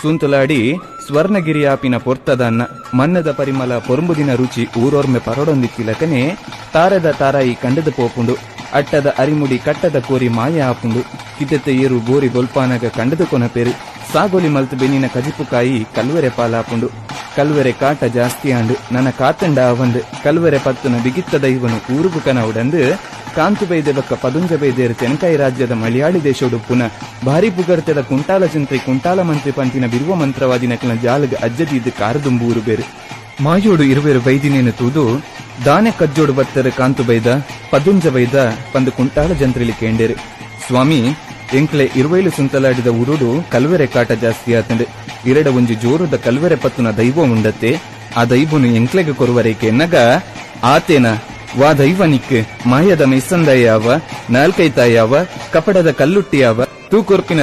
ಸುಂತುಲಾಡಿ ಸ್ವರ್ಣಗಿರಿಯಾಪಿನ ಪೊರ್ತದನ್ನ ಮನ್ನದ ಪರಿಮಳ ಪೊರುಂಬುದಿನ ರುಚಿ ಊರೋರ್ಮೆ ಪರಡೊಂದಿತ್ತಿಲಕನೆ ತಾರದ ತಾರಾಯಿ ಕಂಡದ ಪೋಪುಂಡು ಅಟ್ಟದ ಅರಿಮುಡಿ ಕಟ್ಟದ ಕೋರಿ ಮಾಯ ಆಪುಂಡು ಕಿತೆತ್ತೆ ಏರು ಬೋರಿ ಗೊಲ್ಪಾನಗ ಕಂಡದ ಕೊನಪೇರು ಸಾಗೋಲಿ ಮಲ್ತು ಬೆನ್ನಿನ ಕಜಿಪುಕಾಯಿ ಕಲ್ವೆರೆ ಪಾಲಾಪುಂಡು ಕಲ್ವೆರೆ ಕಾಟ ಜಾಸ್ತಿ ಆಂಡು ನನ್ನ ಕಾತಂಡ ಅವಂದು ಕಲ್ವೆರೆ ಪತ್ತನ ಬಿಗಿತ್ತದ ಇವನು ಊರುಗುಕನ ಉಡಂದು ಕಾಂತು ಬೈದೆ ಬಕ್ಕ ಪದುಂಜ ಬೈದೇರು ತೆನಕಾಯಿ ರಾಜ್ಯದ ಮಲಯಾಳಿ ದೇಶೋಡು ಪುನಃ ಭಾರಿ ಪುಗರ್ತೆದ ಕುಂಟಾಲ ಜಂತ್ರಿ ಕುಂಟಾಲ ಮಂತ್ರಿ ಪಂತಿನ ಬಿರುವ ಮಂತ್ರವಾದಿನಕಲ ಜಾಲಗ ಅಜ್ಜದಿದ್ದು ಕಾರದುಂಬು ಊರು ಬೇರು ಮಾಯೋಡು ಇರುವೆರು ಬೈದಿನೇನು ತೂದು ದಾನೆ ಕಜ್ಜೋಡು ಬತ್ತರ ಕಾಂತು ಬೈದ ಪದುಂಜ ಬೈದ ಪಂದು ಕುಂಟಾಳ ಜಂತ್ರಿಲಿ ಕೇಂಡೇರು ಸ್ವಾಮಿ ಎಂಕ್ಲೆ ಇರುವೈಲು ಸುಂತಲಾಡಿದ ಉರುಡು ಕಲ್ವೆರೆ ಕಾಟ ಜಾಸ್ತಿ ಆತಂಡೆ ಇರಡ ಒಂಜಿ ಜೋರದ ಕಲ್ವೆರೆ ಪತ್ತುನ ದೈವ ಉಂಡತ್ತೆ ಆ ದೈವನು ಎಂಕ್ಲೆಗೆ ಕೊರುವರೇಕೆ ಎನ್ನಗ ಆತೇನ ವಾ ದೈವನಿಕ್ ಮಾಯದ ಮೆಸ್ಸಂದಯ್ಯಾವ ನಾಲ್ಕೈತಾಯಾವ ಕಪಡದ ಕಲ್ಲುಟ್ಟಿಯಾವ ತೂಕೊರ್ಪಿನ